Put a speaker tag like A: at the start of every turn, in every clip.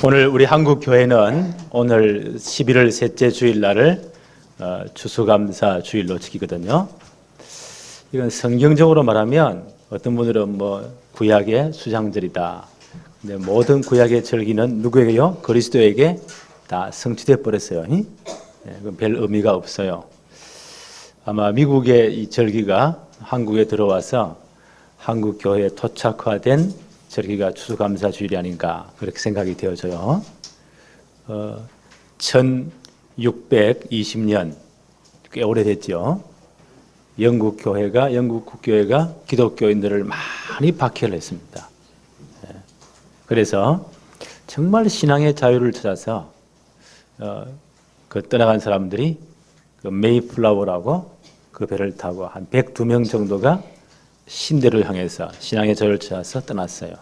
A: 오늘 우리 한국 교회는 오늘 11월 셋째 주일날을 추수감사 주일로 지키거든요. 이건 성경적으로 말하면 어떤 분들은 구약의 수장절이다. 근데 모든 구약의 절기는 누구에게요? 그리스도에게 다 성취돼 버렸어요. 그건 별 의미가 없어요. 아마 미국의 이 절기가 한국에 들어와서 한국 교회에 토착화된 절기가 추수감사 주일이 아닌가 그렇게 생각이 되어져요. 1620년 꽤 오래됐죠. 영국 국교회가 기독교인들을 많이 박해를 했습니다. 그래서 정말 신앙의 자유를 찾아서 그 떠나간 사람들이 그 메이플라워라고 그 배를 타고 한 102명 정도가 신대를 향해서 신앙의 자유를 찾아서 떠났어요.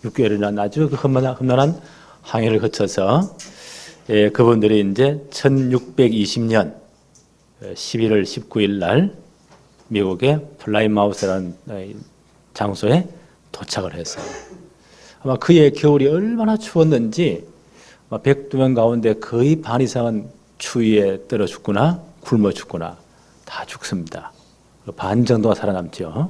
A: 6개월이나 아주 험난한 항해를 거쳐서 그분들이 이제 1620년 11월 19일 날 미국의 플라이마우스라는 장소에 도착을 했어요. 아마 그의 겨울이 얼마나 추웠는지 102명 가운데 거의 반 이상은 추위에 떨어 죽거나 굶어 죽거나 다 죽습니다. 반 정도가 살아남죠.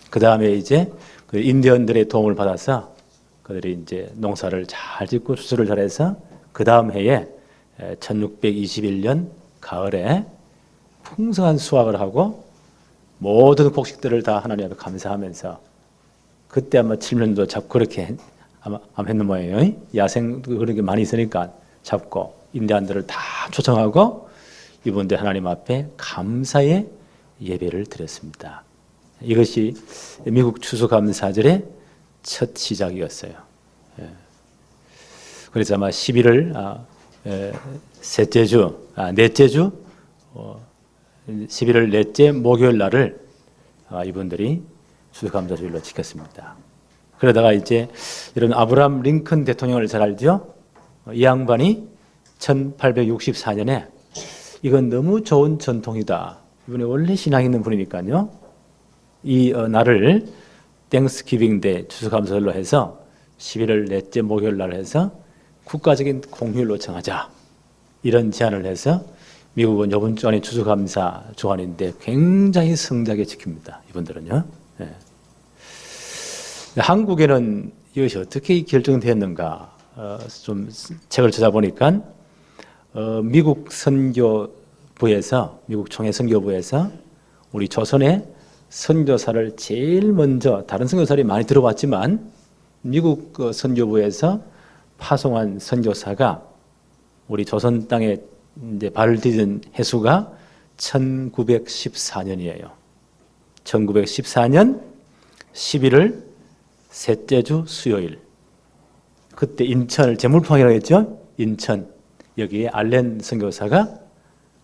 A: 그 다음에 이제 그 인디언들의 도움을 받아서 그들이 이제 농사를 잘 짓고 수술을 잘해서 그 다음 해에 1621년 가을에 풍성한 수확을 하고 모든 곡식들을 다 하나님 앞에 감사하면서 그때 아마 7년도 잡고 그렇게 아마 했는 모양이에요. 야생 그런 게 많이 있으니까 잡고 인디언들을 다 초청하고 이분들 하나님 앞에 감사의 예배를 드렸습니다. 이것이 미국 추수감사절의 첫 시작이었어요. 그래서 아마 11월 넷째 주 11월 넷째 목요일 날을 이분들이 추수감사주일로 지켰습니다. 그러다가 이제 이런 아브라함 링컨 대통령을 잘 알죠? 이 양반이 1864년에 이건 너무 좋은 전통이다. 이분이 원래 신앙 있는 분이니까요. 이 날을 땡스기빙 데 추수감사절로 해서 11월 넷째 목요일 날 해서 국가적인 공휴일로 정하자. 이런 제안을 해서 미국은 이번 주 안에 추수감사 주간인데 굉장히 성대하게 지킵니다. 이분들은요. 한국에는 이것이 어떻게 결정되었는가 좀 책을 찾아보니까 미국 선교부에서 미국 총회 선교부에서 우리 조선의 선교사를 제일 먼저 다른 선교사들이 많이 들어왔지만 미국 선교부에서 파송한 선교사가 우리 조선 땅에 이제 발을 디딘 해수가 1914년이에요. 1914년 11월 셋째 주 수요일. 그때 인천을 제물포항이라고 했죠. 인천 여기에 알렌 선교사가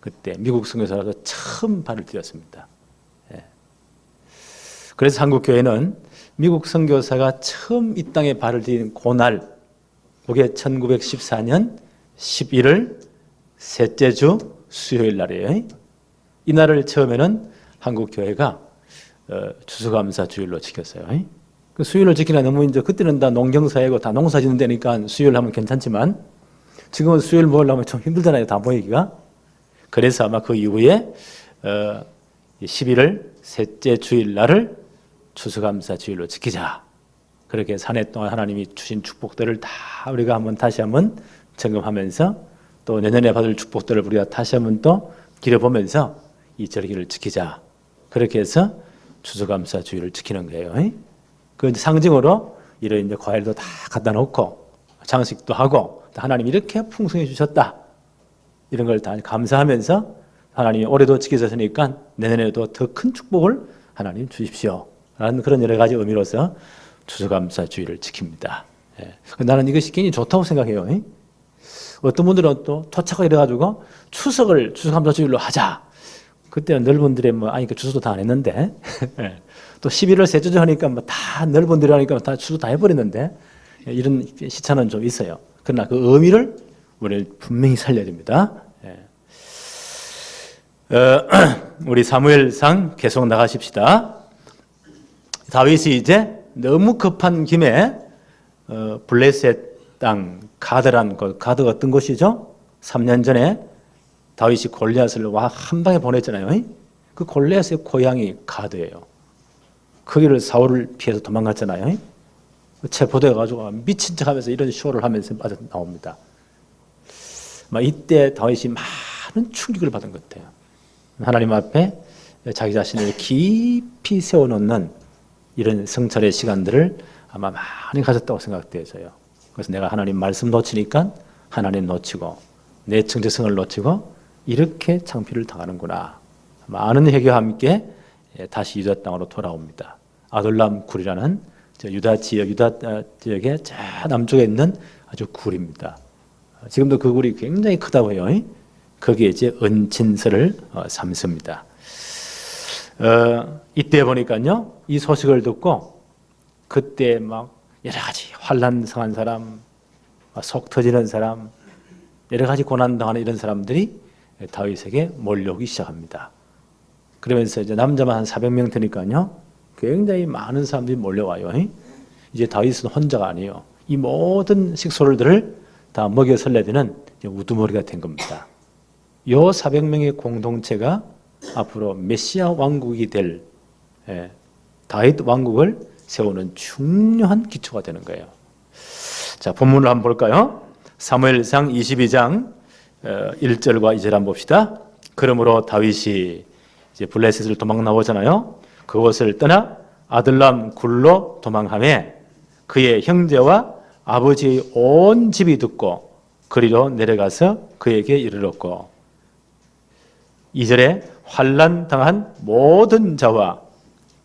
A: 그때 미국 선교사로서 처음 발을 디뎠습니다. 그래서 한국교회는 미국 선교사가 처음 이 땅에 발을 디딘 그날, 그게 1914년 11월 셋째 주 수요일 날이에요. 이 날을 처음에는 한국교회가 추수감사 주일로 지켰어요. 그 수요일을 지키나 너무 이제 그때는 다 농경사회고 다 농사 짓는 데니까 수요일 하면 괜찮지만 지금은 수요일 먹으려면 좀 힘들잖아요. 다 모이기가. 그래서 아마 그 이후에 11월 셋째 주일 날을 추수감사 주일로 지키자. 그렇게 한 해 동안 하나님이 주신 축복들을 다 우리가 다시 한번 점검하면서 또 내년에 받을 축복들을 우리가 다시 한번 또 기려보면서 이 절기를 지키자. 그렇게 해서 추수감사 주일을 지키는 거예요. 그 상징으로 이런 이제 과일도 다 갖다 놓고 장식도 하고 하나님이 이렇게 풍성해 주셨다. 이런 걸 다 감사하면서 하나님이 올해도 지키셨으니까 내년에도 더 큰 축복을 하나님 주십시오. 라는 그런 여러 가지 의미로서 추수감사 주일을 지킵니다. 나는 이것이 굉장히 좋다고 생각해요. 어떤 분들은 또 토착을 이래가지고 추수감사 주일로 하자. 그때는 넓은들의 아니까 추수도 다 안 했는데 또 11월 셋째 주 하니까 다 넓은들이 하니까 다 추수 다 해버렸는데 이런 시차는 좀 있어요. 그러나 그 의미를 우리는 분명히 살려야 됩니다. 우리 사무엘상 계속 나가십시다. 다윗이 이제 너무 급한 김에 블레셋 땅 가드란 것, 가드가 어떤 곳이죠? 3년 전에 다윗이 골리앗을 한 방에 보냈잖아요. 그 골리앗의 고향이 가드예요. 거기를 사울을 피해서 도망갔잖아요. 체포돼가지고 미친 척하면서 이런 쇼를 하면서 빠져 나옵니다. 이때 다윗이 많은 충격을 받은 것 같아요. 하나님 앞에 자기 자신을 깊이 세워놓는 이런 성찰의 시간들을 아마 많이 가졌다고 생각되어져요. 그래서 내가 하나님 말씀 놓치니까 하나님 놓치고 내 정체성을 놓치고 이렇게 창피를 당하는구나. 많은 회개와 함께 다시 유다 땅으로 돌아옵니다. 아둘람 굴이라는 유다 지역의 저 남쪽에 있는 아주 굴입니다. 지금도 그 굴이 굉장히 크다고요. 거기에 이제 은친서를 삼습니다. 이때 보니까요, 이 소식을 듣고 그때 막 여러 가지 환난 상한 사람, 속 터지는 사람, 여러 가지 고난 당하는 이런 사람들이 다윗에게 몰려오기 시작합니다. 그러면서 이제 남자만 한 400명 되니까요, 굉장히 많은 사람들이 몰려와요. 이제 다윗은 혼자가 아니에요. 이 모든 식솔들을 다 먹여 살려야 우두머리가 된 겁니다. 이 400명의 공동체가 앞으로 메시아 왕국이 될 다윗 왕국을 세우는 중요한 기초가 되는 거예요. 자, 본문을 한번 볼까요? 사무엘상 22장 1절과 2절 한번 봅시다. 그러므로 다윗이 이제 블레셋을 도망 나오잖아요. 그곳을 떠나 아들람 굴로 도망하며 그의 형제와 아버지의 온 집이 듣고 그리로 내려가서 그에게 이르렀고 2절에 환난 당한 모든 자와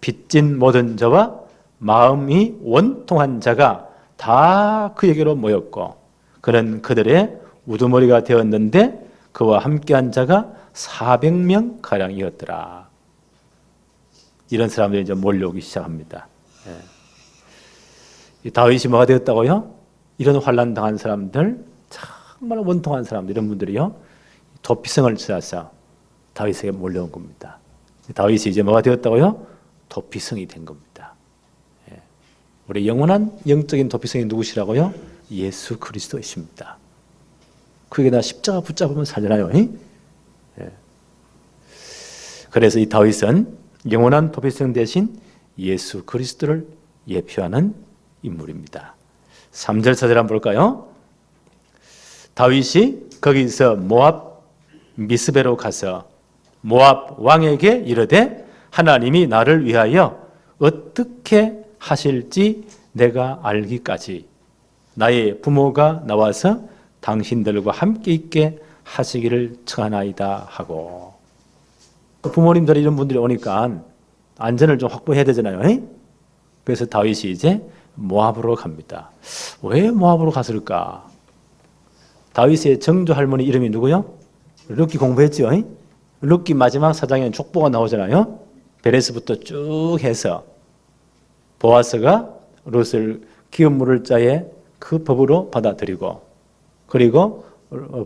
A: 빚진 모든 자와 마음이 원통한 자가 다 그에게로 모였고 그는 그들의 우두머리가 되었는데 그와 함께한 자가 400명 가량이었더라. 이런 사람들이 이제 몰려오기 시작합니다. 다윗이 뭐가 되었다고요? 이런 환난 당한 사람들, 정말 원통한 사람들, 이런 분들이요, 도피성을 찾아서 다윗에게 몰려온 겁니다. 다윗이 이제 뭐가 되었다고요? 도피성이 된 겁니다. 우리 영원한 영적인 도피성이 누구시라고요? 예수 그리스도이십니다. 그게 나 십자가 붙잡으면 살려나요? 그래서 이 다윗은 영원한 도피성 대신 예수 그리스도를 예표하는 인물입니다. 3절 4절 한번 볼까요? 다윗이 거기서 모압 미스베로 가서 모압 왕에게 이르되 하나님이 나를 위하여 어떻게 하실지 내가 알기까지 나의 부모가 나와서 당신들과 함께 있게 하시기를 청하나이다 하고. 부모님들 이런 분들이 오니까 안전을 좀 확보해야 되잖아요. 그래서 다윗이 이제 모압으로 갑니다. 왜 모압으로 갔을까? 다윗의 정조 할머니 이름이 누구요? 룻기 공부했죠? 룻기 마지막 사장에는 족보가 나오잖아요. 베레스부터 쭉 해서 보아스가 룻을 기업 물을 자의 그 법으로 받아들이고, 그리고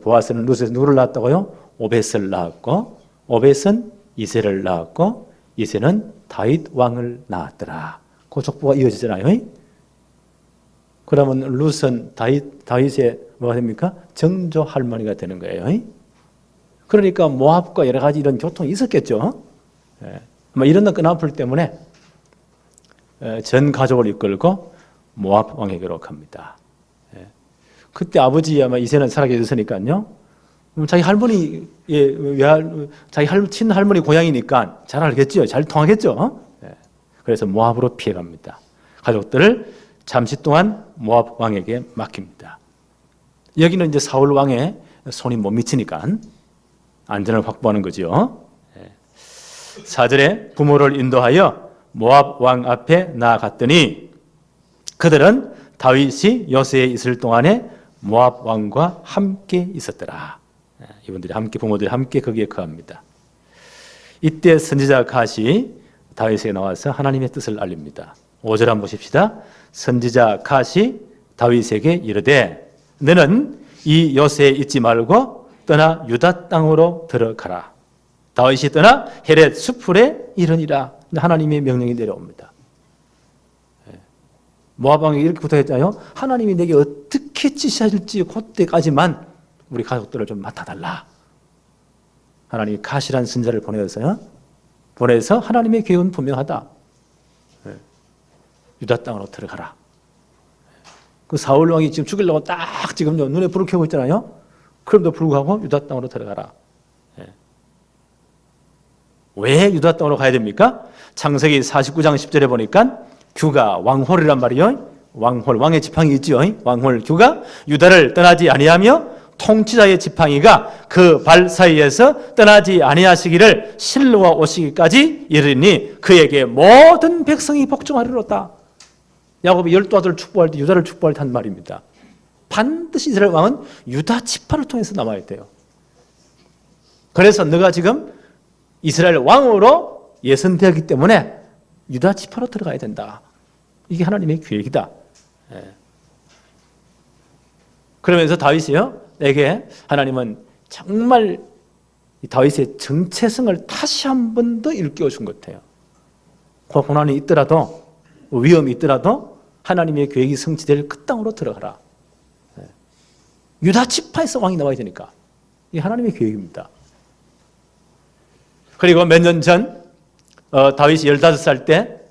A: 보아스는 룻에서 누구를 낳았다고요? 오벳을 낳았고, 오벳은 이새를 낳았고, 이새는 다윗 왕을 낳았더라. 그 족보가 이어지잖아요. 그러면 룻은 다윗의 뭐가 됩니까? 정조 할머니가 되는 거예요. 그러니까 모압과 여러 가지 이런 교통이 있었겠죠. 이런 끈아풀 때문에 전 가족을 이끌고 모압 왕에게로 갑니다. 그때 아버지 아마 이새는 살아계셨으니까요. 자기 할머니, 자기 친할머니 고향이니까 잘 알겠죠. 잘 통하겠죠. 그래서 모압으로 피해갑니다. 가족들을 잠시 동안 모압 왕에게 맡깁니다. 여기는 이제 사울 왕의 손이 못 미치니까 안전을 확보하는 거죠. 4절에 부모를 인도하여 모압 왕 앞에 나아갔더니 그들은 다윗이 요새에 있을 동안에 모압 왕과 함께 있었더라. 이분들이 함께, 부모들이 함께 거기에 거합니다. 이때 선지자 갓이 다윗에게 나와서 하나님의 뜻을 알립니다. 5절 한번 보십시다. 선지자 갓이 다윗에게 이르되 너는 이 요새에 있지 말고 떠나 유다 땅으로 들어가라. 다윗이 떠나 헤렛 수풀에 이르니라. 하나님의 명령이 내려옵니다. 모압 왕이 이렇게 부탁했잖아요. 하나님이 내게 어떻게 지시하실지 그때까지만 우리 가족들을 좀 맡아달라. 하나님이 가시란 선자를 보내서 하나님의 계획은 분명하다. 유다 땅으로 들어가라. 그 사울 왕이 지금 죽이려고 딱 지금요 눈에 불을 켜고 있잖아요. 그럼에도 불구하고 유다 땅으로 들어가라. 왜 유다 땅으로 가야 됩니까? 창세기 49장 10절에 보니까 규가 왕홀이란 말이요. 왕홀, 왕의 지팡이 있지요. 왕홀 규가 유다를 떠나지 아니하며 통치자의 지팡이가 그 발 사이에서 떠나지 아니하시기를 실로와 오시기까지 이르니 그에게 모든 백성이 복종하리로다. 야곱이 12아들을 축복할 때 유다를 축복할 때 한 말입니다. 반드시 이스라엘 왕은 유다 지파를 통해서 남아야 돼요. 그래서 너가 지금 이스라엘 왕으로 예선되었기 때문에 유다 지파로 들어가야 된다. 이게 하나님의 계획이다. 그러면서 다윗이요, 내게 하나님은 정말 다윗의 정체성을 다시 한 번 더 일깨워 준 것 같아요. 고난이 있더라도, 위험이 있더라도 하나님의 계획이 성취될 그 땅으로 들어가라. 유다 지파에서 왕이 나와야 되니까. 이게 하나님의 계획입니다. 그리고 몇 년 전 다윗이 15살 때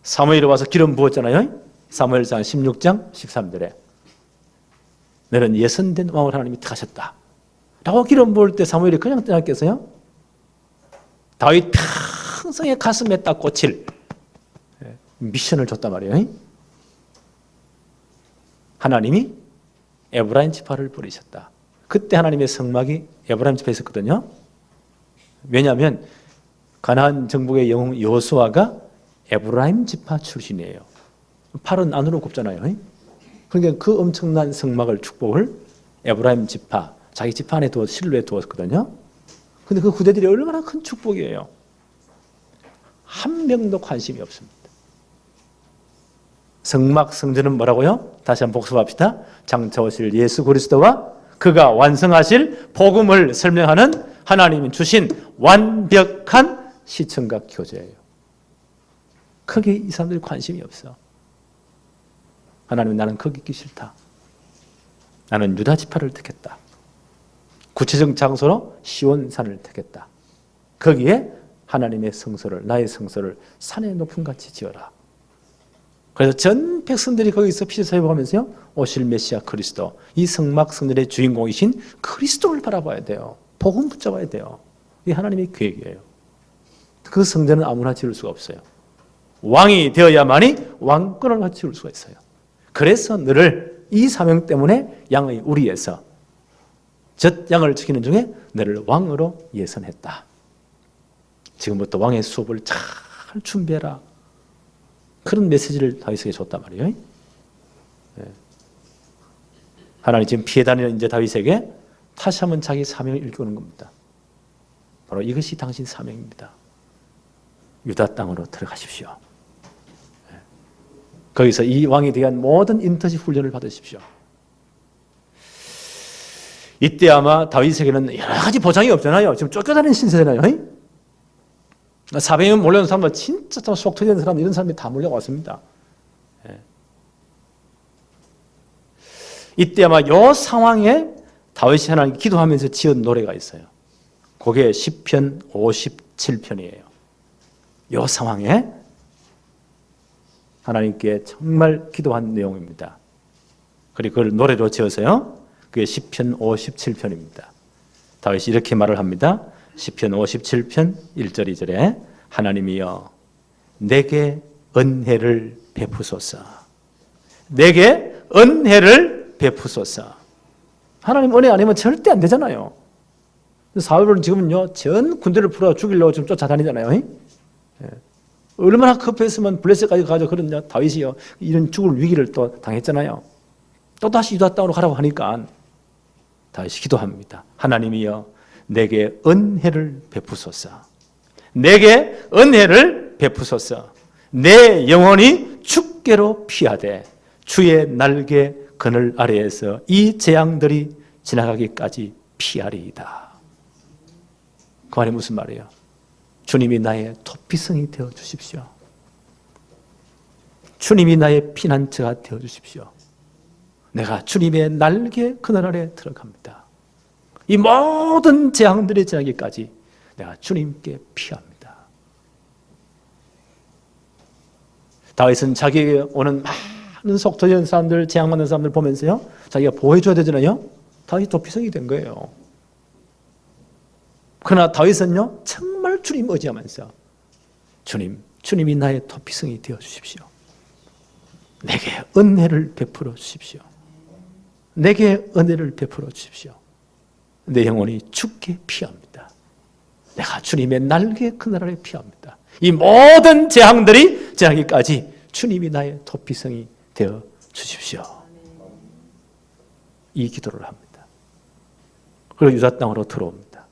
A: 사무엘이 와서 기름 부었잖아요. 사무엘상 16장 13절에 너는 예선된 왕을 하나님이 택하셨다 라고 기름 부을 때 사무엘이 그냥 떠났겠어요? 다윗 평생의 가슴에 딱 꽂힐 미션을 줬단 말이에요. 하나님이 에브라임 지파를 부르셨다. 그때 하나님의 성막이 에브라임 지파에 있었거든요. 왜냐하면 가나안 정복의 영웅 여호수아가 에브라임 지파 출신이에요. 팔은 안으로 굽잖아요. 그러니까 그 엄청난 성막을 축복을 에브라임 지파, 자기 지파 안에 실로에 두었거든요. 근데 그 후대들이 얼마나 큰 축복이에요. 한 명도 관심이 없습니다. 성막 성전은 뭐라고요? 다시 한번 복습합시다. 장차 오실 예수 그리스도와 그가 완성하실 복음을 설명하는 하나님이 주신 완벽한 시청각 교재예요. 거기에 이 사람들이 관심이 없어. 하나님은 나는 거기 있기 싫다. 나는 유다 지파를 택했다. 구체적 장소로 시온산을 택했다. 거기에 하나님의 성소를, 나의 성소를 산의 높음 같이 지어라. 그래서 전 백성들이 거기서 피제사역하면서요, 오실 메시아 그리스도, 이 성막 성전의 주인공이신 그리스도를 바라봐야 돼요. 복음 붙잡아야 돼요. 이게 하나님의 계획이에요. 그 성전은 아무나 지을 수가 없어요. 왕이 되어야만이 왕권을 갖추 수가 있어요. 그래서 너를 이 사명 때문에 양의 우리에서 젖 양을 지키는 중에 너를 왕으로 예선했다. 지금부터 왕의 수업을 잘 준비해라. 그런 메시지를 다윗에게 줬단 말이에요. 하나님 지금 피해 다니는 이제 다윗에게 다시 한번 자기 사명을 일깨우는 겁니다. 바로 이것이 당신 사명입니다. 유다 땅으로 들어가십시오. 거기서 이 왕에 대한 모든 인터시 훈련을 받으십시오. 이때 아마 다윗에게는 여러 가지 보장이 없잖아요. 지금 쫓겨다니는 신세잖아요. 400명 몰려온 사람들, 진짜 속 터지는 사람, 이런 사람이 다 몰려왔습니다. 이때 아마 이 상황에 다윗이 하나님께 기도하면서 지은 노래가 있어요. 그게 시편 57편이에요. 이 상황에 하나님께 정말 기도한 내용입니다. 그리고 그걸 노래로 지어서요, 그게 시편 57편입니다. 다윗이 이렇게 말을 합니다. 시편 57편 1절 2절에 하나님이여 내게 은혜를 베푸소서. 내게 은혜를 베푸소서. 하나님 은혜 아니면 절대 안 되잖아요. 사울은 지금은요, 전 군대를 풀어 죽이려고 지금 쫓아다니잖아요. 얼마나 급했으면 블레셋까지 가죠. 그런 다윗이요, 이런 죽을 위기를 또 당했잖아요. 또 다시 유다 땅으로 가라고 하니까 다윗이 기도합니다. 하나님이여 내게 은혜를 베푸소서. 내게 은혜를 베푸소서. 내 영혼이 주께로 피하되 주의 날개 그늘 아래에서 이 재앙들이 지나가기까지 피하리이다. 그 말이 무슨 말이에요? 주님이 나의 토피성이 되어 주십시오. 주님이 나의 피난처가 되어주십시오. 내가 주님의 날개 그늘 아래 들어갑니다. 이 모든 재앙들이 지나기까지 내가 주님께 피합니다. 다윗은 자기에게 오는 많은 속터지는 사람들, 재앙받는 사람들 보면서요, 자기가 보호해줘야 되잖아요. 다윗이 도피성이 된 거예요. 그러나 다윗은요, 정말 주님 의지하면서 주님이 나의 도피성이 되어주십시오. 내게 은혜를 베풀어 주십시오. 내게 은혜를 베풀어 주십시오. 내 영혼이 주께 피합니다. 내가 주님의 날개 그늘 아래 피합니다. 이 모든 재앙들이 지나기까지 주님이 나의 도피성이 되어 주십시오. 이 기도를 합니다. 그리고 유다 땅으로 들어옵니다.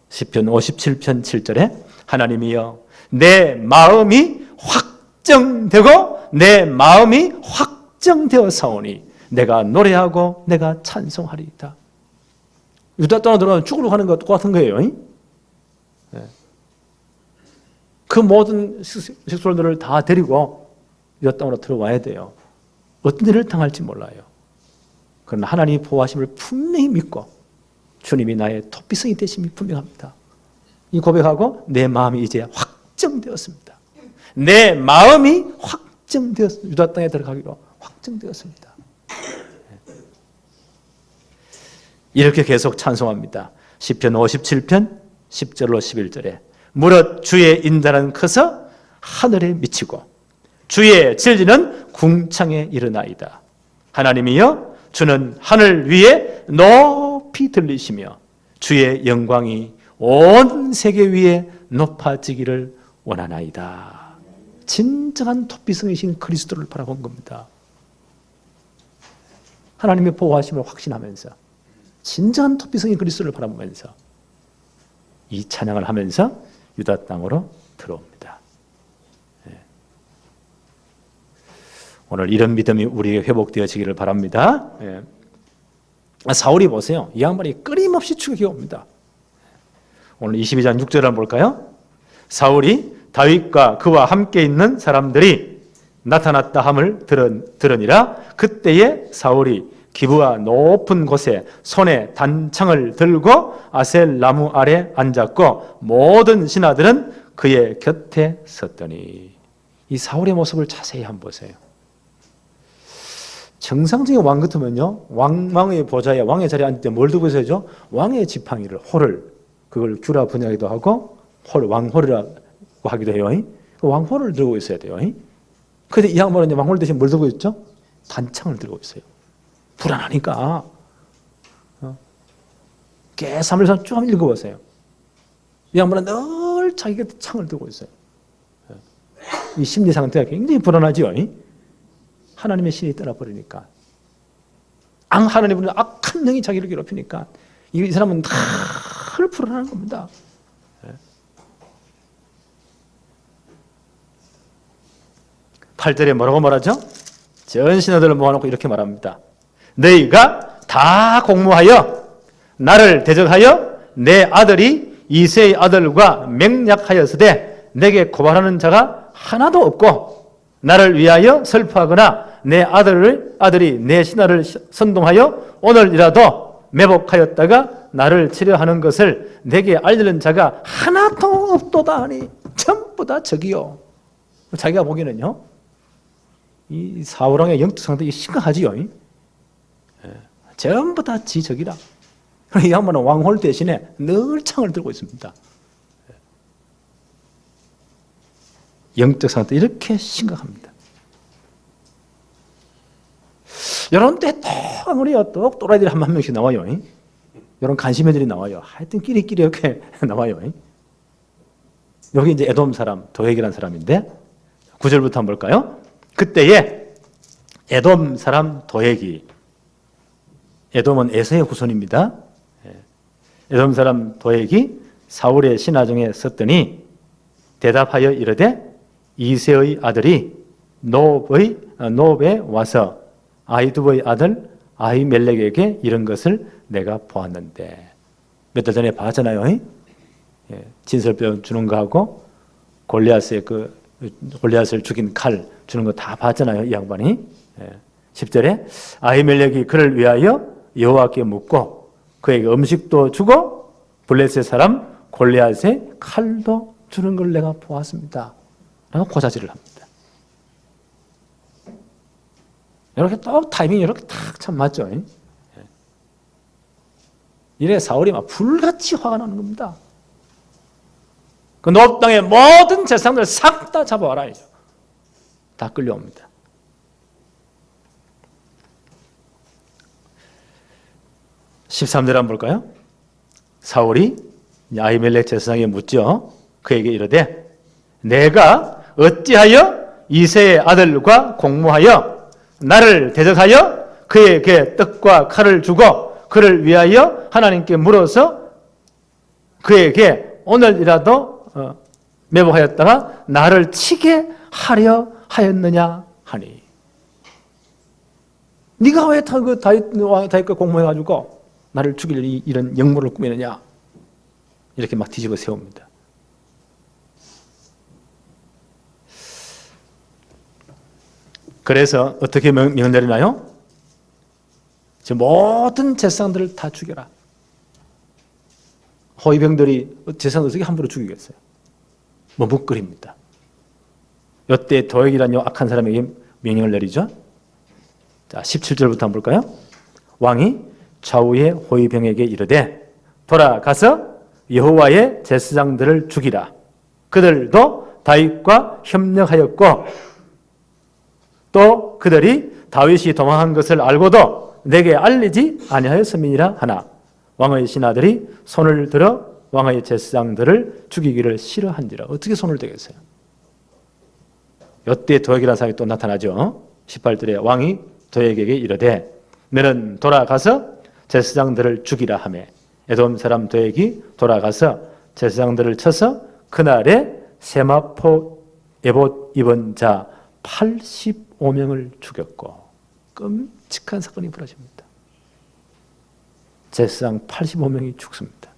A: 시편 57편 7절에 하나님이여 내 마음이 확정되고 내 마음이 확정되어 사오니 내가 노래하고 내가 찬송하리이다. 유다 땅으로 들어가면 죽으러 가는 것 똑같은 거예요. 그 모든 식솔들을 다 데리고 유다 땅으로 들어와야 돼요. 어떤 일을 당할지 몰라요. 그러나 하나님의 보호하심을 분명히 믿고 주님이 나의 도피성이 되심이 분명합니다. 이 고백하고 내 마음이 이제 확정되었습니다. 내 마음이 확정되었습니다. 유다 땅에 들어가기로 확정되었습니다. 이렇게 계속 찬송합니다. 시편 57편 10절로 11절에 무릇 주의 인자는 커서 하늘에 미치고 주의 진리는 궁창에 이르나이다. 하나님이여 주는 하늘 위에 높이 들리시며 주의 영광이 온 세계 위에 높아지기를 원하나이다. 진정한 도피성이신 그리스도를 바라본 겁니다. 하나님의 보호하심을 확신하면서 진정한 도피성인 그리스도를 바라보면서 이 찬양을 하면서 유다 땅으로 들어옵니다. 오늘 이런 믿음이 우리에게 회복되어지기를 바랍니다. 사울이 보세요. 이 양반이 끊임없이 추격해 옵니다. 오늘 22장 6절을 한번 볼까요? 사울이 다윗과 그와 함께 있는 사람들이 나타났다 함을 들으니라. 그때에 사울이 기브아 높은 곳에 손에 단창을 들고 아셀 나무 아래 앉았고 모든 신하들은 그의 곁에 섰더니. 이 사울의 모습을 자세히 한번 보세요. 정상적인 왕 같으면요, 왕의 보좌에 왕의 자리에 앉을 때 뭘 들고 있어야죠? 왕의 지팡이를, 홀을, 그걸 규라 분야기도 하고 왕홀이라고 하기도 해요. 왕홀을 들고 있어야 돼요. 그런데 이 양반은 왕홀 대신 뭘 들고 있죠? 단창을 들고 있어요. 불안하니까. 계산을 쭉 한번 읽어보세요. 이 양반은 늘 자기 곁에 창을 들고 있어요. 이 심리 상태가 굉장히 불안하죠. 하나님의 신이 떠나버리니까. 하나님은 악한 영이 자기를 괴롭히니까 이 사람은 늘 불안한 겁니다. 8절에 뭐라고 말하죠? 전 신하들을 모아놓고 이렇게 말합니다. 너희가 다 공모하여 나를 대적하여 내 아들이 이새의 아들과 맹약하였으되 내게 고발하는 자가 하나도 없고 나를 위하여 슬퍼하거나 내 아들이 내 신하를 선동하여 오늘이라도 매복하였다가 나를 치려하는 것을 내게 알리는 자가 하나도 없도다 하니 전부 다 적이요. 자기가 보기에는요, 이 사울왕의 영적 상태가 심각하지요. 전부 다 지적이라. 이 양반은 왕홀 대신에 늘 창을 들고 있습니다. 영적 상태 이렇게 심각합니다. 이런 때 또 또라이들이 한 명씩 나와요. 이런 간심애들이 나와요. 하여튼 끼리끼리 이렇게 나와요. 여기 이제 에돔 사람 도액이라는 사람인데 9절부터 한번 볼까요? 그때에 에돔 사람 도액이, 에돔은 에서의 후손입니다. 에돔 사람 도액이 사울의 신하중에 섰더니 대답하여 이르되 이새의 아들이 노브에 와서 아히두의 아들 아히멜렉에게 이런 것을 내가 보았는데. 몇 달 전에 봤잖아요. 진설병 주는 거하고 골리앗의 그 골리앗을 죽인 칼 주는 거 다 봤잖아요, 이 양반이. 10절에 아히멜렉이 그를 위하여 여호와께 묻고 그에게 음식도 주고 블레셋 사람 골리앗의 칼도 주는 걸 내가 보았습니다. 라고 고사질을 합니다. 이렇게 또 타이밍이 이렇게 딱 참 맞죠. 이래 사울이 막 불같이 화가 나는 겁니다. 그 노업 땅의 모든 재상들 싹 다 잡아와라. 다 끌려옵니다. (13절) 한번 볼까요? 사울이 아히멜렉 제사장에게 묻죠. 그에게 이르되 내가 어찌하여 이새의 아들과 공모하여 나를 대적하여 그에게 떡과 칼을 주고 그를 위하여 하나님께 물어서 그에게 오늘이라도 매복하였다가 나를 치게 하려 하였느냐 하니. 네가 왜 다윗과 공모해가지고 나를 죽일 이런 역모를 꾸미느냐. 이렇게 막 뒤집어 세웁니다. 그래서 어떻게 명령 내리나요? 모든 제사장들을 다 죽여라. 호위병들이 제사장을 어떻게 함부로 죽이겠어요? 머뭇거립니다. 이때 도액이라는 악한 사람에게 명령을 내리죠. 자, 17절부터 한번 볼까요? 왕이 좌우의 호위병에게 이르되 돌아가서 여호와의 제사장들을 죽이라. 그들도 다윗과 협력하였고 또 그들이 다윗이 도망한 것을 알고도 내게 알리지 아니하였음이니라 하나 왕의 신하들이 손을 들어 왕의 제사장들을 죽이기를 싫어한지라. 어떻게 손을 대겠어요? 이때 도액이라는 사람이 또 나타나죠. 18절에 왕이 도액에게 이르되 너는 돌아가서 제사장들을 죽이라 하매 에돔 사람 도액이 돌아가서 제사장들을 쳐서 그날에 세마포 에봇 입은 자 85명을 죽였고 끔찍한 사건이 벌어집니다. 제사장 85명이 죽습니다.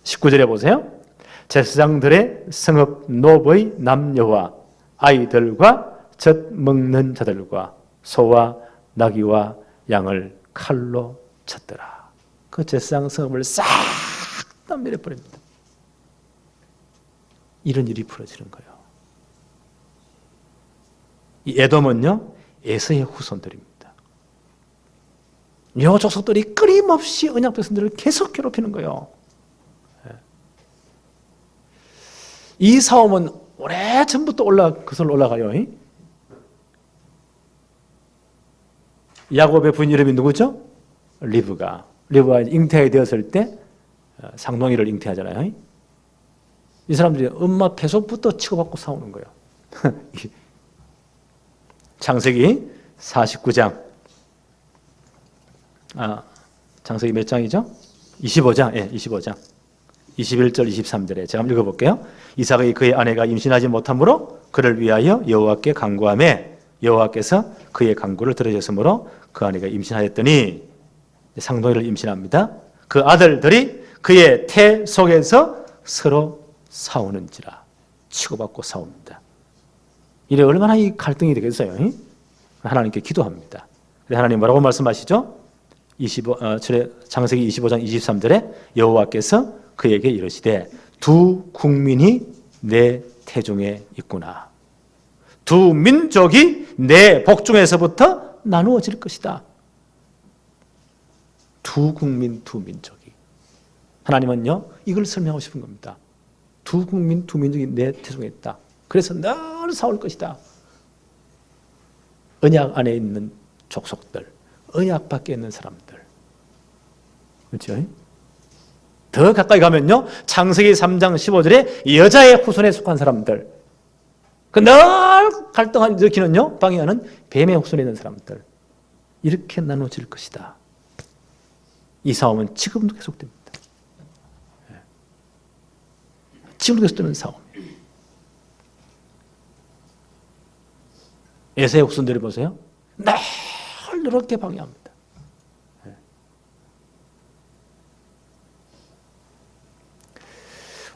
A: 19절에 보세요. 제사장들의 성읍 노브의 남녀와 아이들과 젖 먹는 자들과 소와 나귀와 양을 칼로 쳤더라. 그 제사장 성읍을 싹 다 밀어버립니다. 이런 일이 벌어지는 거예요. 이 에돔은요, 에서의 후손들입니다. 이 족속들이 끊임없이 언약 백성들을 계속 괴롭히는 거예요. 이 싸움은 오래전부터 거슬러 올라가요. 야곱의 부인 이름이 누구죠? 리브가 잉태하게 되었을 때 상동이를 잉태하잖아요. 이 사람들이 엄마 폐속부터 치고받고 싸우는 거예요. 창세기 49장. 창세기 몇 장이죠? 25장. 예, 25장. 21절 23절에 제가 한번 읽어볼게요. 이삭이 그의 아내가 임신하지 못하므로 그를 위하여 여호와께 간구하매 여호와께서 그의 간구를 들으셨으므로 그 아내가 임신하였더니 상동이를 임신합니다. 그 아들들이 그의 태 속에서 서로 싸우는지라. 치고받고 싸웁니다. 이래 얼마나 이 갈등이 되겠어요? 하나님께 기도합니다. 하나님 뭐라고 말씀하시죠? 창세기 25장 23절에 여호와께서 그에게 이르시되 두 국민이 내 태중에 있구나. 두 민족이 내 복중에서부터 나누어질 것이다. 두 국민, 두 민족이. 하나님은요, 이걸 설명하고 싶은 겁니다. 두 국민, 두 민족이 내 태중에 있다. 그래서 늘 싸울 것이다. 언약 안에 있는 족속들, 언약 밖에 있는 사람들. 그렇죠? 더 가까이 가면요, 창세기 3장 15절에 여자의 후손에 속한 사람들, 늘 갈등을 일으키는요, 방해하는 뱀의 후손에 있는 사람들, 이렇게 나눠질 것이다. 이 싸움은 지금도 계속됩니다. 지금도 계속되는 싸움이에요. 에서의 후손들이 보세요. 늘 이렇게 방해합니다.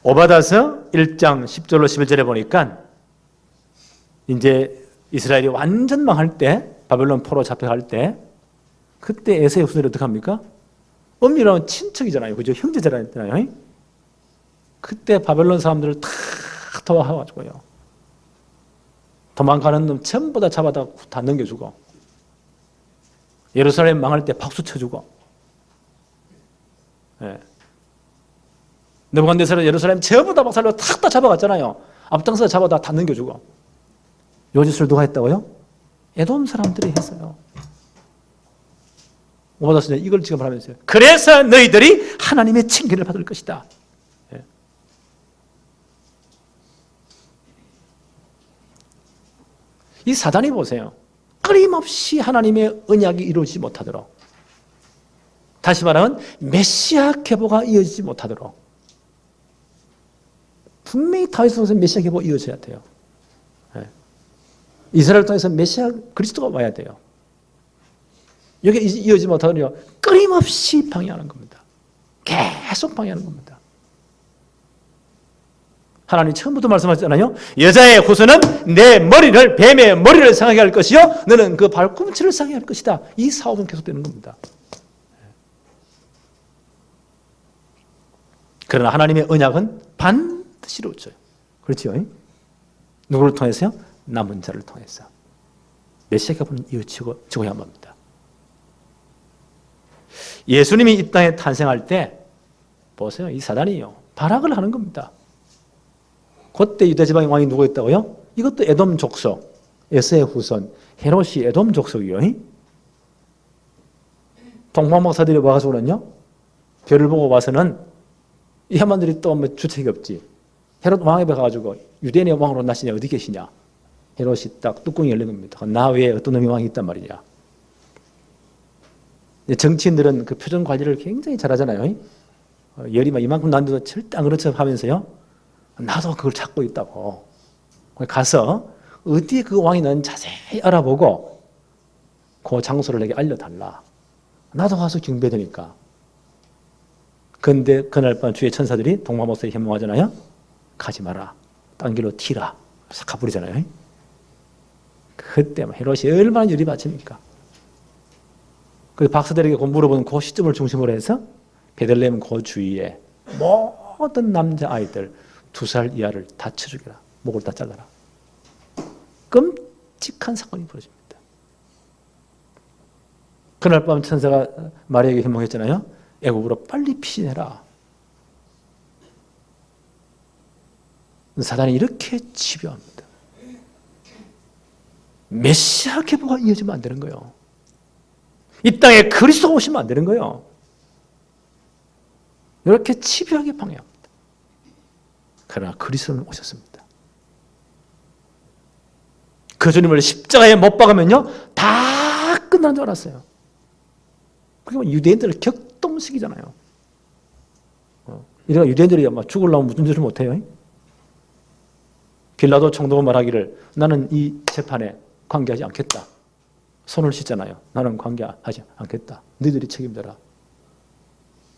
A: 오바다서 1장 10절로 11절에 보니까 이제 이스라엘이 완전 망할 때, 바벨론 포로 잡혀갈 때, 그때 에서의 후손들이 어떻게 합니까? 엄밀하면 친척이잖아요. 그죠? 형제잖아요. 그때 바벨론 사람들을 다 도와가지고요. 도망가는 놈 전부 다 잡아다 다 넘겨주고, 예루살렘 망할 때 박수 쳐주고, 예. 느부갓네살은 예루살렘 전부 다 박살로 탁 다 잡아갔잖아요. 앞장서 잡아다 다 넘겨주고. 요 짓을 누가 했다고요? 에돔 사람들이 했어요. 오바다서는 이걸 지금 말하면서요. 그래서 너희들이 하나님의 징계를 받을 것이다. 예. 이 사단이 보세요. 끊임없이 하나님의 언약이 이루어지지 못하도록, 다시 말하면 메시아 계보가 이어지지 못하도록, 분명히 다윗을 통해서 메시아 계보가 이어져야 돼요. 예. 이스라엘을 통해서 메시아 그리스도가 와야 돼요. 여기 이어지지 못하거든요. 끊임없이 방해하는 겁니다. 계속 방해하는 겁니다. 하나님 처음부터 말씀하셨잖아요. 여자의 후손은 내 머리를, 뱀의 머리를 상하게 할 것이요 너는 그 발꿈치를 상하게 할 것이다. 이 사업은 계속되는 겁니다. 그러나 하나님의 언약은 반드시 이루어져요. 그렇죠? 누구를 통해서요? 남은 자를 통해서. 메시아 계보는 이어지고야만 합니다. 예수님이 이 땅에 탄생할 때 보세요. 이 사단이요. 발악을 하는 겁니다. 그때 유대지방의 왕이 누구였다고요? 이것도 에돔 족속, 에서의 후손, 헤롯이 에돔 족속이요. 동방 목사들이 와가지고는요, 별을 보고 와서는 이 한반들이 또 뭐 주책이 없지. 헤롯 왕에 가가지고 유대인의 왕으로 나시냐 어디 계시냐? 헤롯이 딱 뚜껑이 열린 겁니다. 나 외에 어떤 놈이 왕이 있단 말이냐? 정치인들은 그 표정 관리를 굉장히 잘하잖아요. 열이 막 이만큼 나는데도 절대 안 그런 척 하면서요. 나도 그걸 찾고 있다고. 가서 어디에 그 왕이 있는지 자세히 알아보고 그 장소를 내게 알려달라. 나도 가서 경배되니까. 그런데 그날 밤 주의 천사들이 동방목사에 현몽하잖아요. 가지 마라. 딴 길로 튀라. 싹 가버리잖아요. 그때 헤롯이 얼마나 열이 받칩니까? 그 박사들에게 물어보는 그 시점을 중심으로 해서 베들레헴 그 주위에 모든 남자아이들 2살 이하를 다 쳐 죽여라. 목을 다 잘라라. 끔찍한 사건이 벌어집니다. 그날 밤 천사가 마리아에게 현몽했잖아요. 애굽으로 빨리 피신해라. 사단이 이렇게 집요합니다. 메시아 계보가 이어지면 안 되는 거예요. 이 땅에 그리스도가 오시면 안 되는 거예요. 이렇게 집요하게 방해합니다. 그러나 그리스도는 오셨습니다. 그 주님을 십자가에 못 박으면요 다 끝난 줄 알았어요. 그게 유대인들을 격동시키잖아요. 이래가 유대인들이 막 죽으려면 무슨 짓을 못해요. 빌라도 총독은 말하기를 나는 이 재판에 관계하지 않겠다. 손을 씻잖아요. 나는 관계하지 않겠다. 너희들이 책임져라.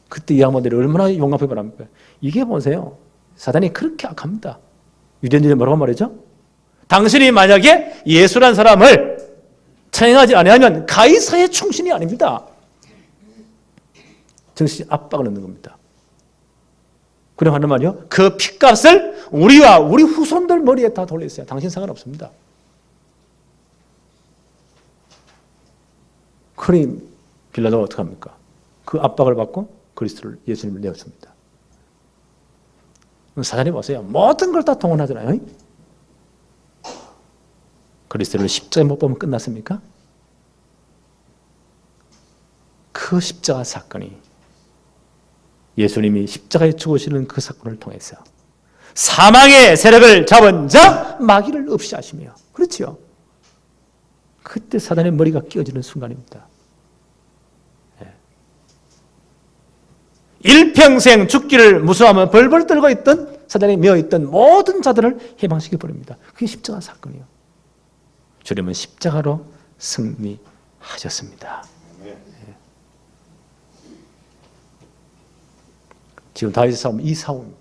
A: 그때 이 양반들이 얼마나 용감하게 말합니까? 이게 보세요. 사단이 그렇게 악합니다. 유대인들이 뭐라고 말이죠? 당신이 만약에 예수란 사람을 찬양하지 아니하면 가이사의 충신이 아닙니다. 정신 압박을 넣는 겁니다. 그럼 하는 말이요. 그 핏값을 우리와 우리 후손들 머리에 다 돌렸어요. 당신 상관없습니다. 그러니 빌라도가 어떻게 합니까? 그 압박을 받고 그리스도를 예수님을 내었습니다. 사단이 보세요. 모든 걸 다 동원하잖아요. 그리스도를 십자가에 못 보면 끝났습니까? 그 십자가 사건이 예수님이 십자가에 죽으시는 그 사건을 통해서 사망의 세력을 잡은 자 마귀를 없이 하시며, 그렇지요. 그때 사단의 머리가 끼어지는 순간입니다. 일평생 죽기를 무서워하며 벌벌 떨고 있던 사단에 매어있던 모든 자들을 해방시켜버립니다. 그게 십자가 사건이에요. 주님은 십자가로 승리하셨습니다. 지금 다윗의 싸움은 이 싸움입니다.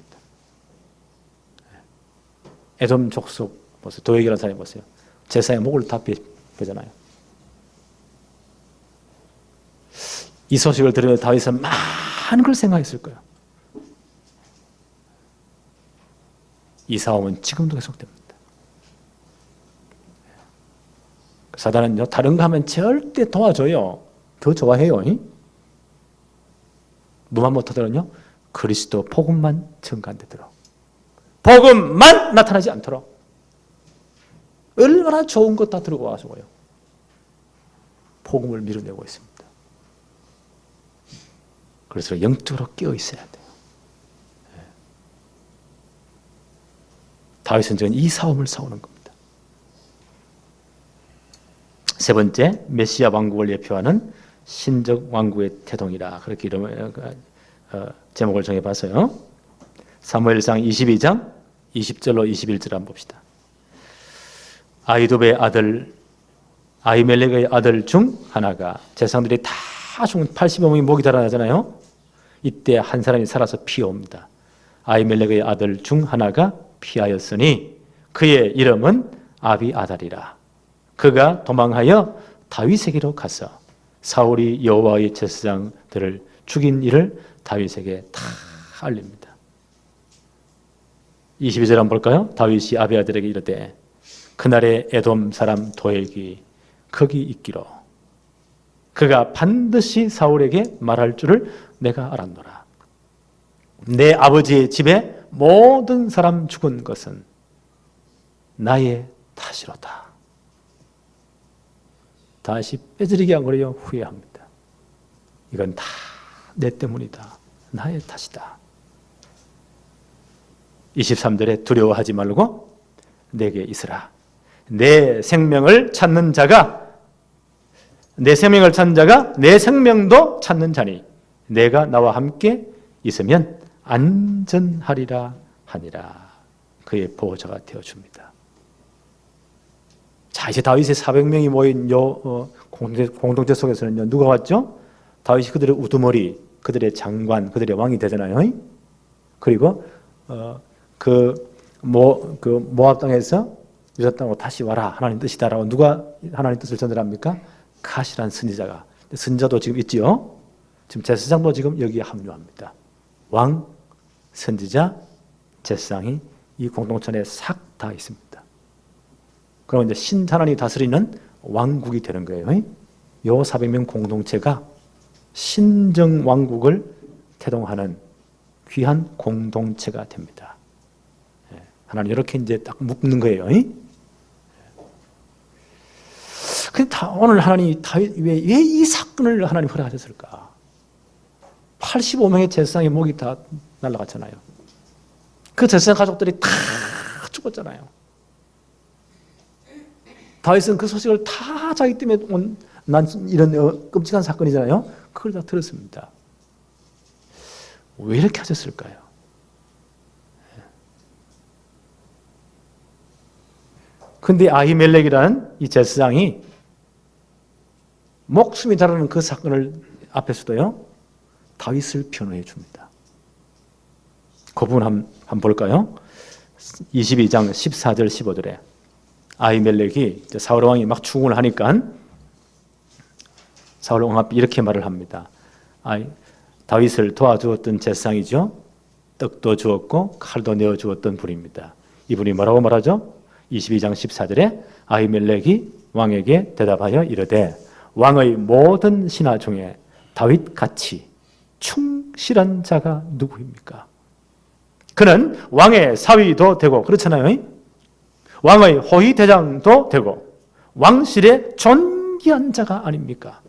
A: 에돔 족속 보세요. 도액이라는 사람이 보세요. 제사의 목을 다 베잖아요. 이 소식을 들으면 다윗은 많은 걸 생각했을 거예요. 이 싸움은 지금도 계속됩니다. 사단은요, 다른 거 하면 절대 도와줘요. 더 좋아해요. 뭐만 못하더라도 그리스도 복음만 증거 안 되도록, 복음만 나타나지 않도록 얼마나 좋은 것 다 들고 와서요, 복음을 밀어내고 있습니다. 그래서 영적으로 깨어 있어야 돼요. 다윗은 지금 이 싸움을 싸우는 겁니다. 세 번째, 메시아 왕국을 예표하는 신적 왕국의 태동이라, 그렇게 제목을 정해봤어요. 사무엘상 22장 20절로 21절 한번 봅시다. 아히두베의 아들 아히멜렉의 아들 중 하나가, 제사장들이 다 죽은 85명이 목이 달아나잖아요. 이때 한 사람이 살아서 피해옵니다. 아히멜렉의 아들 중 하나가 피하였으니 그의 이름은 아비아달이라. 그가 도망하여 다윗에게로 가서 사울이 여호와의 제사장들을 죽인 일을 다윗에게 다 알립니다. 22절 한번 볼까요? 다윗이 아비아달에게 이르되 그날에 에돔 사람 도액이 거기 있기로 그가 반드시 사울에게 말할 줄을 내가 알았노라. 내 아버지의 집에 모든 사람 죽은 것은 나의 탓이로다. 다시 빼뜨리게 한 거래요. 후회합니다. 이건 다 내 때문이다. 나의 탓이다. 23절에 두려워하지 말고 내게 있으라. 내 생명을 찾는 자가 내 생명도 찾는 자니 내가 나와 함께 있으면 안전하리라 하니라. 그의 보호자가 되어줍니다. 자, 이제 다윗의 400명이 모인 공동체 속에서는요, 누가 왔죠? 다윗이 그들의 우두머리, 그들의 장관, 그들의 왕이 되잖아요. 그리고 모압 땅에서 유다 땅으로 다시 와라, 하나님 뜻이다라고 누가 하나님 뜻을 전달합니까? 갓이라는 선지자가. 선지자도 지금 있지요. 지금 제사장도 지금 여기에 합류합니다. 왕, 선지자, 제사장이 이 공동체 내에 싹 다 있습니다. 그럼 이제 신하나님이 다스리는 왕국이 되는 거예요. 요 400명 공동체가 신정 왕국을 태동하는 귀한 공동체가 됩니다. 하나님 이렇게 이제 딱 묶는 거예요. 근데 오늘 하나님이 왜 이 사건을 하나님 허락하셨을까? 85명의 제사장의 목이 다 날아갔잖아요. 그 제사장 가족들이 다 죽었잖아요. 다윗은 그 소식을 다 자기 때문에 난 이런 끔찍한 사건이잖아요. 그걸 다 들었습니다. 왜 이렇게 하셨을까요? 근데 아히멜렉이라는 이 제사장이 목숨이 다루는 그 사건을 앞에서도요, 다윗을 변호해 줍니다. 그 부분 한번 볼까요? 22장 14절 15절에 아히멜렉이 사울 왕이 막 추궁을 하니까 사울 왕 앞에 이렇게 말을 합니다. 다윗을 도와주었던 제사장이죠. 떡도 주었고 칼도 내어주었던 분입니다. 이분이 뭐라고 말하죠? 22장 14절에 아히멜렉이 왕에게 대답하여 이르되 왕의 모든 신하 중에 다윗같이 충실한 자가 누구입니까? 그는 왕의 사위도 되고 그렇잖아요. 왕의 호위대장도 되고 왕실의 존귀한 자가 아닙니까?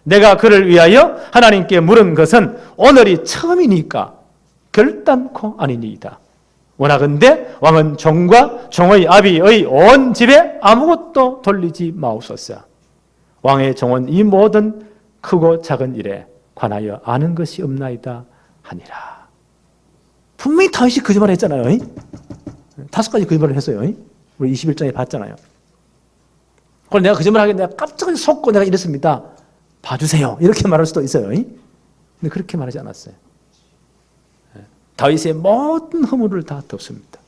A: 내가 그를 위하여 하나님께 물은 것은 오늘이 처음이니까 결단코 아니니이다. 원하건대 왕은 종과 종의 아비의 온 집에 아무것도 돌리지 마옵소서. 왕의 종은 이 모든 크고 작은 일에 관하여 아는 것이 없나이다 하니라. 분명히 다윗이 거짓말을 했잖아요. 5가지 거짓말을 했어요. 우리 21장에 봤잖아요. 그걸 내가 거짓말 하겠네. 내가 깜짝 속고 내가 이랬습니다. 봐주세요. 이렇게 말할 수도 있어요. 근데 그렇게 말하지 않았어요. 다윗의 모든 허물을 다 덮습니다.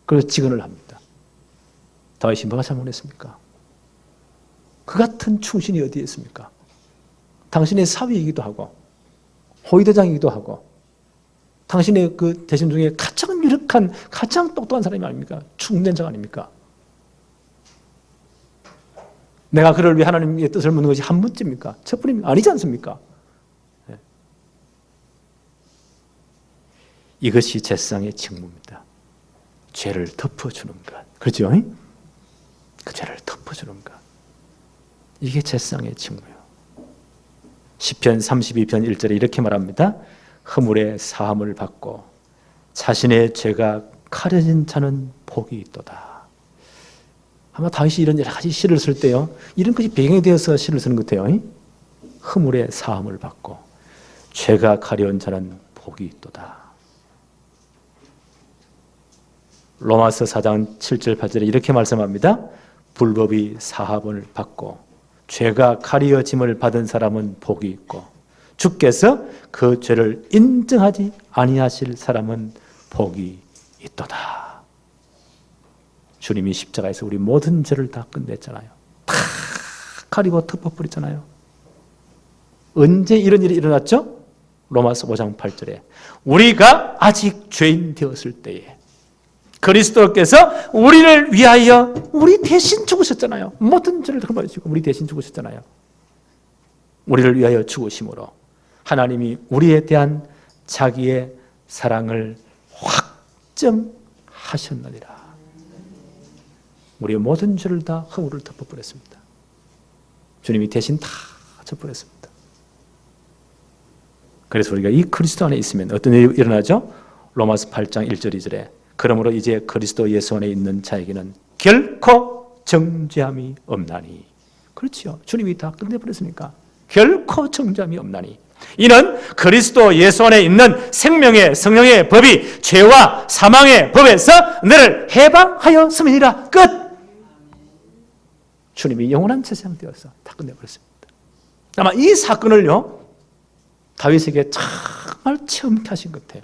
A: 그래서 직언을 합니다. 다윗이 뭐가 잘못했습니까? 그 같은 충신이 어디에 있습니까? 당신의 사위이기도 하고 호위대장이기도 하고 당신의 그 대신 중에 가장 유력한 가장 똑똑한 사람이 아닙니까? 충된 자 아닙니까? 내가 그를 위해 하나님의 뜻을 묻는 것이 한 번쯤입니까? 첫 번입니까? 아니지 않습니까? 네. 이것이 제사장의 직무입니다. 죄를 덮어주는 것. 그렇죠? 그 죄를 덮어주는 것. 이게 제사장의 직무예요. 시편 32편 1절에 이렇게 말합니다. 허물의 사함을 받고 자신의 죄가 가려진 자는 복이 있도다. 아마 다윗이 이런 여러 가지 시를 쓸 때요, 이런 것이 배경이 되어서 시를 쓰는 것 같아요. 허물의 사함을 받고 죄가 가려운 자는 복이 있도다. 로마서 4장 7절 8절에 이렇게 말씀합니다. 불법이 사함을 받고 죄가 가려짐을 받은 사람은 복이 있고 주께서 그 죄를 인정하지 아니하실 사람은 복이 있도다. 주님이 십자가에서 우리 모든 죄를 다 끝냈잖아요. 다 가리고 덮어버렸잖아요. 언제 이런 일이 일어났죠? 로마서 5장 8절에 우리가 아직 죄인 되었을 때에 그리스도께서 우리를 위하여 우리 대신 죽으셨잖아요. 모든 죄를 다 버리시고 우리 대신 죽으셨잖아요. 우리를 위하여 죽으심으로 하나님이 우리에 대한 자기의 사랑을 확정하셨느니라. 우리의 모든 죄를 다 허물을 덮어버렸습니다. 주님이 대신 다 덮어버렸습니다. 그래서 우리가 이 그리스도 안에 있으면 어떤 일이 일어나죠? 로마서 8장 1절 2절에 그러므로 이제 그리스도 예수 안에 있는 자에게는 결코 정죄함이 없나니. 그렇죠. 주님이 다 끝내버렸으니까 결코 정죄함이 없나니. 이는 그리스도 예수 안에 있는 생명의 성령의 법이 죄와 사망의 법에서 너를 해방하였음이니라. 끝. 주님이 영원한 제사장 되어서 다 끝내버렸습니다. 아마 이 사건을요, 다윗에게 정말 체험케 하신 것 같아요.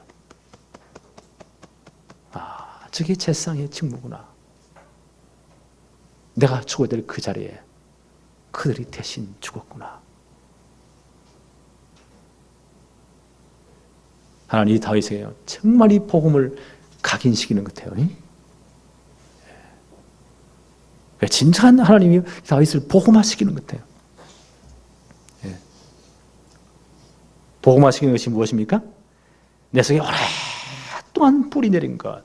A: 아, 저게 제사장의 직무구나. 내가 죽어야 될 그 자리에 그들이 대신 죽었구나. 하나님 이 다윗에게 정말 이 복음을 각인시키는 것 같아요. 진정한 하나님이 다윗을 복음화시키는 것 같아요. 복음화시키는 것이 무엇입니까? 내 속에 오랫동안 뿌리 내린 것.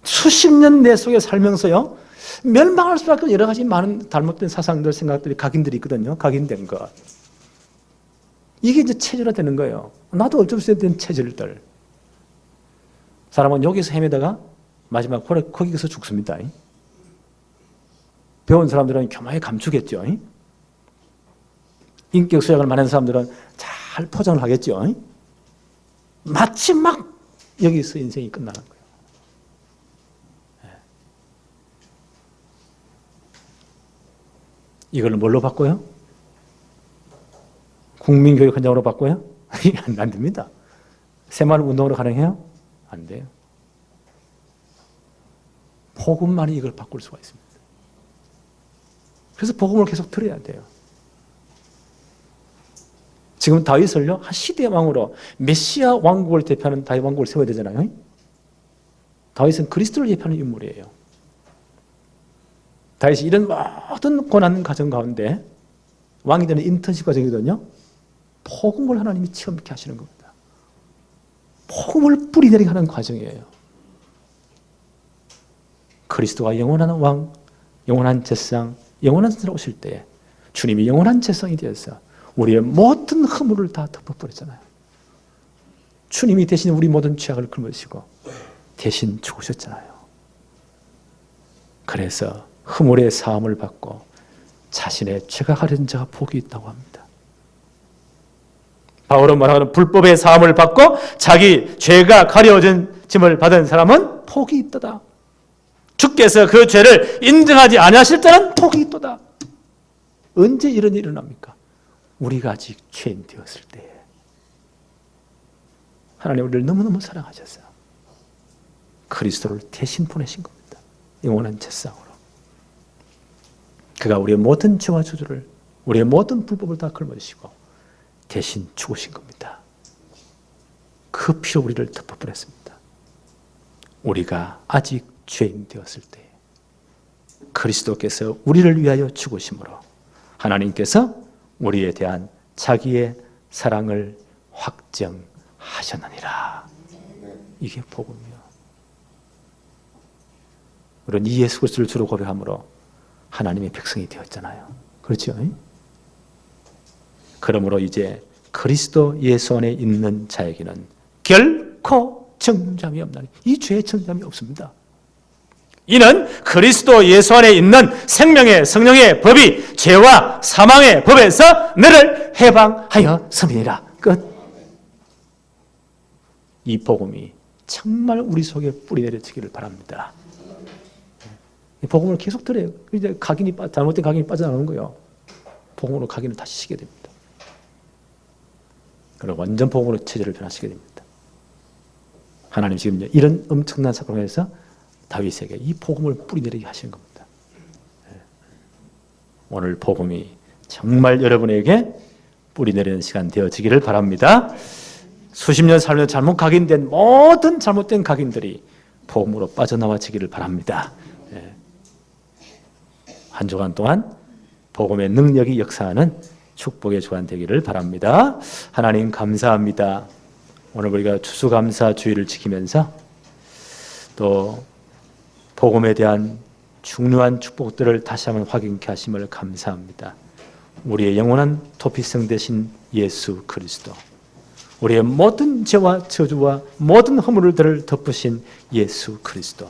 A: 수십 년 내 속에 살면서요, 멸망할 수밖에 없는 여러 가지 많은 잘못된 사상들, 생각들이 각인들이 있거든요. 각인된 것. 이게 이제 체질화되는 거예요. 나도 어쩔 수 없는 체질들. 사람은 여기서 헤매다가 마지막 거기서 죽습니다. 배운 사람들은 교만에 감추겠죠. 인격 수양을 많은 사람들은 잘 포장을 하겠죠. 마치 막 여기서 인생이 끝나는 거예요. 이걸 뭘로 바꿔요? 국민교육 현장으로 바꿔요? 안 됩니다. 새마을 운동으로 가능해요? 안 돼요. 복음만이 이걸 바꿀 수가 있습니다. 그래서 복음을 계속 들어야 돼요. 지금 다윗을요, 한 시대의 왕으로 메시아 왕국을 대표하는 다윗 왕국을 세워야 되잖아요. 다윗은 그리스도를 대표하는 인물이에요. 다윗이 이런 모든 고난 과정 가운데 왕이 되는 인턴십 과정이거든요. 복음을 하나님이 체험케 하시는 겁니다. 복음을 뿌리내리게 하는 과정이에요. 그리스도가 영원한 왕, 영원한 제사장, 영원한 선생님 오실 때에 주님이 영원한 제사장이 되어서 우리의 모든 허물을 다 덮어버렸잖아요. 주님이 대신 우리 모든 죄악을 짊어지시고 대신 죽으셨잖아요. 그래서 허물의 사함을 받고 자신의 죄가 가려진 자가 복이 있다고 합니다. 바울은 말하는 불법의 사함을 받고 자기 죄가 가려진 짐을 받은 사람은 복이 있도다. 주께서 그 죄를 인정하지 아니하실 때는 복이 있도다. 언제 이런 일이 일어납니까? 우리가 아직 죄인 되었을 때에. 하나님 우리를 너무너무 사랑하셨어요. 그리스도를 대신 보내신 겁니다. 영원한 제사장으로. 그가 우리의 모든 죄와 저주를, 우리의 모든 불법을 다 걸머지시고 대신 죽으신 겁니다. 그 피로 우리를 덮어버렸습니다. 우리가 아직 죄인 되었을 때 그리스도께서 우리를 위하여 죽으심으로 하나님께서 우리에 대한 자기의 사랑을 확정하셨느니라. 이게 복음이요. 우리는 이 예수 그리스도를 주로 고백함으로 하나님의 백성이 되었잖아요. 그렇죠? 그러므로 이제 그리스도 예수 안에 있는 자에게는 결코 정죄함이 없나니, 이 죄의 정죄함이 없습니다. 이는 그리스도 예수 안에 있는 생명의 성령의 법이 죄와 사망의 법에서 너를 해방하였음이니라. 끝. 이 복음이 정말 우리 속에 뿌리 내려지기를 바랍니다. 이 복음을 계속 들어요. 이제 잘못된 각인이 빠져나오는 거예요. 복음으로 각인을 다시 시게 됩니다. 그리고 완전 복음으로 체제를 변화시게 됩니다. 하나님 지금 이런 엄청난 사건을 해서 다윗에게 이 복음을 뿌리내리게 하시는 겁니다. 오늘 복음이 정말 여러분에게 뿌리내리는 시간 되어지기를 바랍니다. 수십 년 살면서 잘못 각인된 모든 잘못된 각인들이 복음으로 빠져나와지기를 바랍니다. 한 주간 동안 복음의 능력이 역사하는 축복의 주간 되기를 바랍니다. 하나님 감사합니다. 오늘 우리가 추수감사 주일을 지키면서 또 복음에 대한 중요한 축복들을 다시 한번 확인케 하심을 감사합니다. 우리의 영원한 도피성 되신 예수 그리스도, 우리의 모든 죄와 저주와 모든 허물들을 덮으신 예수 그리스도,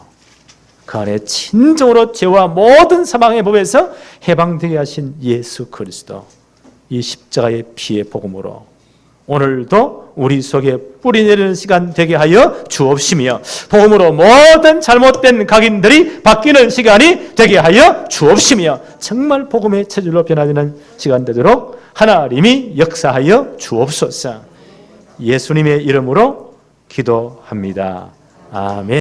A: 그 안에 진정으로 죄와 모든 사망의 법에서 해방되게 하신 예수 그리스도, 이 십자가의 피의 복음으로 오늘도 우리 속에 뿌리내리는 시간 되게 하여 주옵시며, 복음으로 모든 잘못된 각인들이 바뀌는 시간이 되게 하여 주옵시며, 정말 복음의 체질로 변화되는 시간 되도록 하나님이 역사하여 주옵소서. 예수님의 이름으로 기도합니다. 아멘.